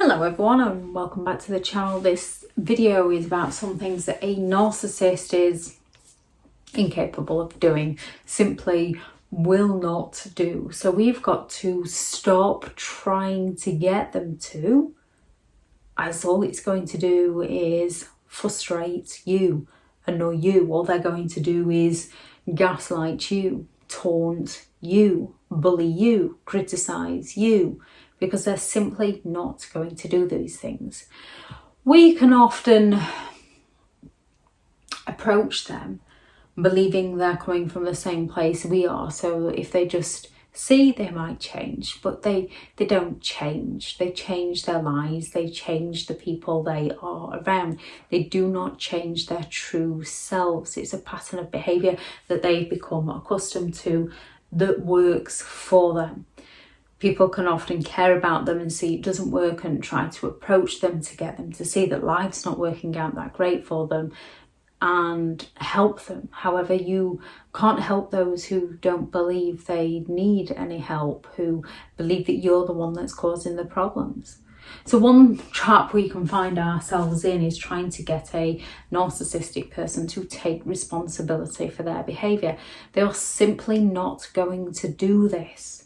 Hello everyone and welcome back to the channel. This video is about some things that a narcissist is incapable of doing, simply will not do. So we've got to stop trying to get them to, as all it's going to do is frustrate you, annoy you. All they're going to do is gaslight you, taunt you, bully you, criticize you, because they're simply not going to do these things. We can often approach them believing they're coming from the same place we are. So if they just see, they might change, but they don't change. They change their lies, they change the people they are around. They do not change their true selves. It's a pattern of behaviour that they've become accustomed to that works for them. People can often care about them and see it doesn't work and try to approach them to get them to see that life's not working out that great for them and help them. However, you can't help those who don't believe they need any help, who believe that you're the one that's causing the problems. So one trap we can find ourselves in is trying to get a narcissistic person to take responsibility for their behaviour. They are simply not going to do this.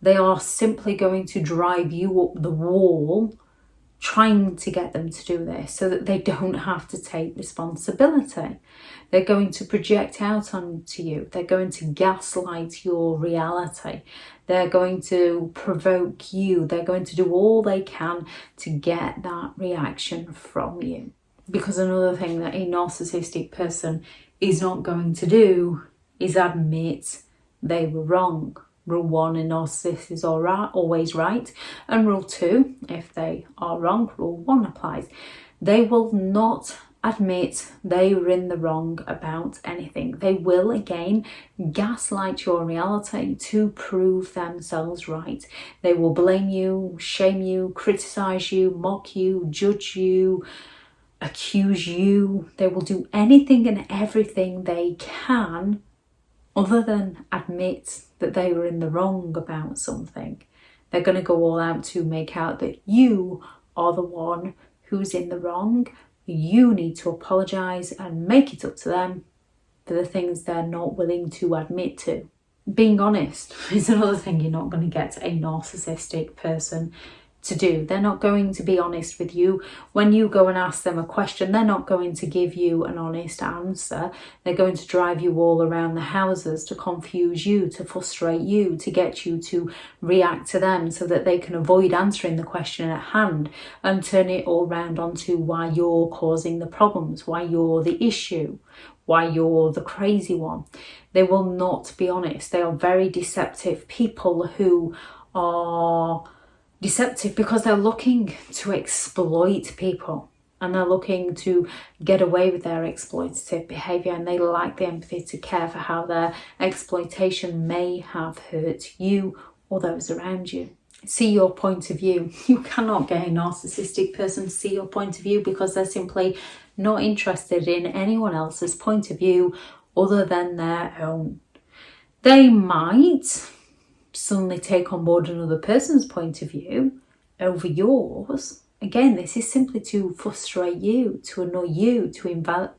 They are simply going to drive you up the wall trying to get them to do this so that they don't have to take responsibility. They're going to project out onto you. They're going to gaslight your reality. They're going to provoke you. They're going to do all they can to get that reaction from you. Because another thing that a narcissistic person is not going to do is admit they were wrong. Rule 1, a narcissist is always right. And rule 2, if they are wrong, rule 1 applies. They will not admit they were in the wrong about anything. They will, again, gaslight your reality to prove themselves right. They will blame you, shame you, criticise you, mock you, judge you, accuse you. They will do anything and everything they can other than admit that they were in the wrong about something. They're going to go all out to make out that you are the one who's in the wrong. You need to apologise and make it up to them for the things they're not willing to admit to. Being honest is another thing you're not going to get a narcissistic person to do. They're not going to be honest with you. When you go and ask them a question, they're not going to give you an honest answer. They're going to drive you all around the houses to confuse you, to frustrate you, to get you to react to them so that they can avoid answering the question at hand and turn it all round onto why you're causing the problems, why you're the issue, why you're the crazy one. They will not be honest. They are very deceptive people who are deceptive because they're looking to exploit people and they're looking to get away with their exploitative behaviour, and they lack the empathy to care for how their exploitation may have hurt you or those around you. See your point of view. You cannot get a narcissistic person to see your point of view because they're simply not interested in anyone else's point of view other than their own. They might suddenly take on board another person's point of view over yours. Again, this is simply to frustrate you, to annoy you, to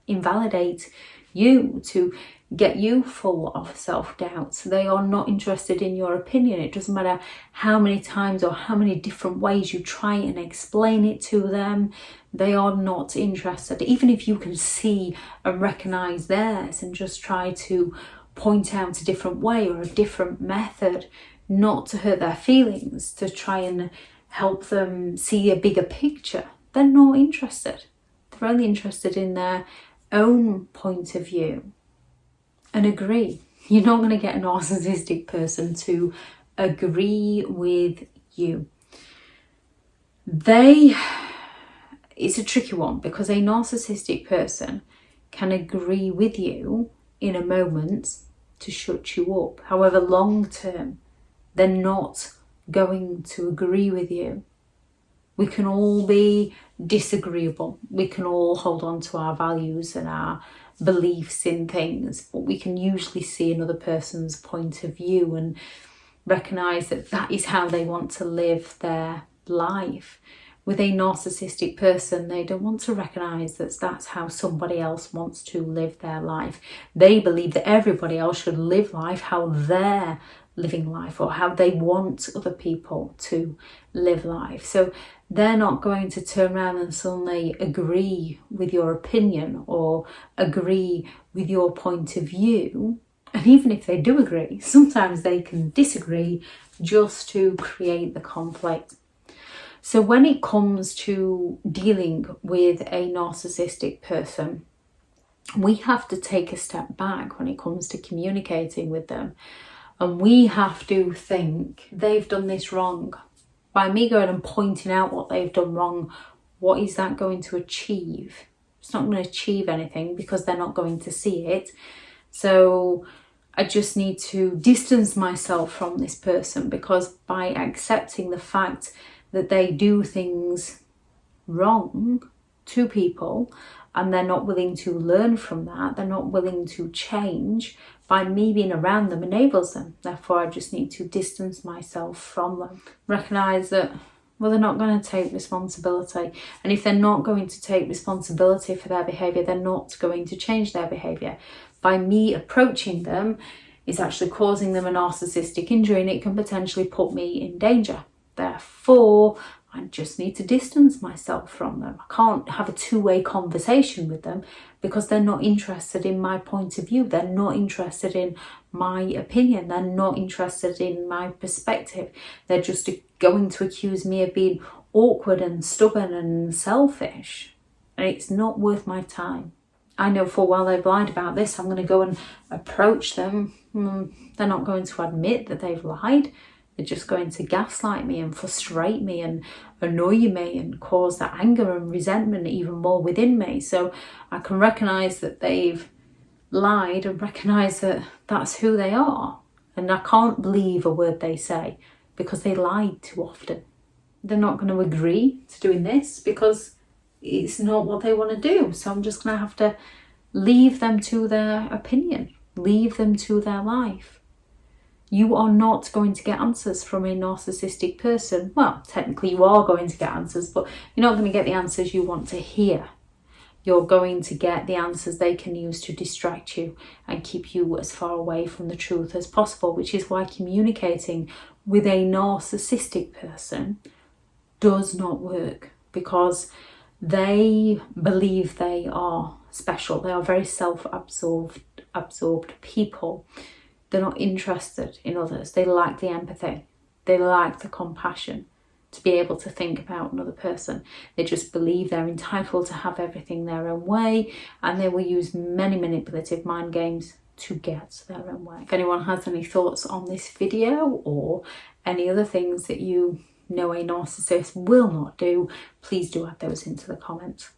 invalidate you, to get you full of self-doubt. They are not interested in your opinion. It doesn't matter how many times or how many different ways you try and explain it to them. They are not interested. Even if you can see and recognise theirs and just try to point out a different way or a different method, not to hurt their feelings, to try and help them see a bigger picture, they're not interested. They're only interested in their own point of view. And agree. You're not going to get a narcissistic person to agree with you. It's a tricky one because a narcissistic person can agree with you in a moment to shut you up. However, long term, they're not going to agree with you. We can all be disagreeable. We can all hold on to our values and our beliefs in things, but we can usually see another person's point of view and recognise that that is how they want to live their life. With a narcissistic person, they don't want to recognise that that's how somebody else wants to live their life. They believe that everybody else should live life how they're living life, or how they want other people to live life. So they're not going to turn around and suddenly agree with your opinion or agree with your point of view. And even if they do agree, sometimes they can disagree just to create the conflict. So when it comes to dealing with a narcissistic person, we have to take a step back when it comes to communicating with them. And we have to think, they've done this wrong. By me going and pointing out what they've done wrong, what is that going to achieve? It's not going to achieve anything because they're not going to see it. So I just need to distance myself from this person, because by accepting the fact that they do things wrong to people and they're not willing to learn from that, they're not willing to change, by me being around them enables them. Therefore, I just need to distance myself from them. Recognise that, well, they're not going to take responsibility. And if they're not going to take responsibility for their behaviour, they're not going to change their behaviour. By me approaching them is actually causing them a narcissistic injury, and it can potentially put me in danger. Therefore, I just need to distance myself from them. I can't have a two-way conversation with them because they're not interested in my point of view. They're not interested in my opinion. They're not interested in my perspective. They're just going to accuse me of being awkward and stubborn and selfish. And it's not worth my time. I know full well they've lied about this. I'm going to go and approach them. They're not going to admit that they've lied. They're just going to gaslight me and frustrate me and annoy me and cause that anger and resentment even more within me. So I can recognise that they've lied and recognise that that's who they are. And I can't believe a word they say because they lied too often. They're not going to agree to doing this because it's not what they want to do. So I'm just going to have to leave them to their opinion, leave them to their life. You are not going to get answers from a narcissistic person. Well, technically you are going to get answers, but you're not going to get the answers you want to hear. You're going to get the answers they can use to distract you and keep you as far away from the truth as possible, which is why communicating with a narcissistic person does not work, because they believe they are special. They are very self-absorbed people. They're not interested in others. They lack the empathy. They lack the compassion to be able to think about another person. They just believe they're entitled to have everything their own way, and they will use many manipulative mind games to get their own way. If anyone has any thoughts on this video or any other things that you know a narcissist will not do, please do add those into the comments.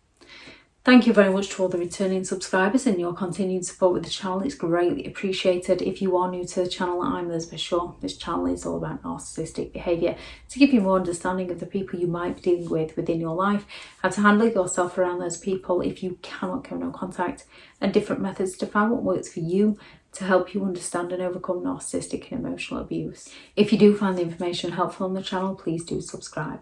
Thank you very much to all the returning subscribers and your continued support with the channel. It's greatly appreciated. If you are new to the channel, I'm Elizabeth Shaw. This channel is all about narcissistic behaviour to give you more understanding of the people you might be dealing with within your life, how to handle yourself around those people if you cannot come in contact, and different methods to find what works for you to help you understand and overcome narcissistic and emotional abuse. If you do find the information helpful on the channel, please do subscribe.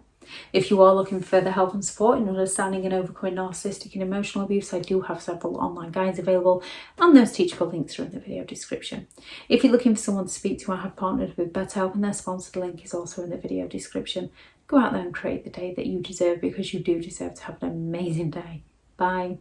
If you are looking for further help and support in understanding and overcoming narcissistic and emotional abuse, I do have several online guides available, and those teachable links are in the video description. If you're looking for someone to speak to, I have partnered with BetterHelp, and their sponsored link is also in the video description. Go out there and create the day that you deserve, because you do deserve to have an amazing day. Bye.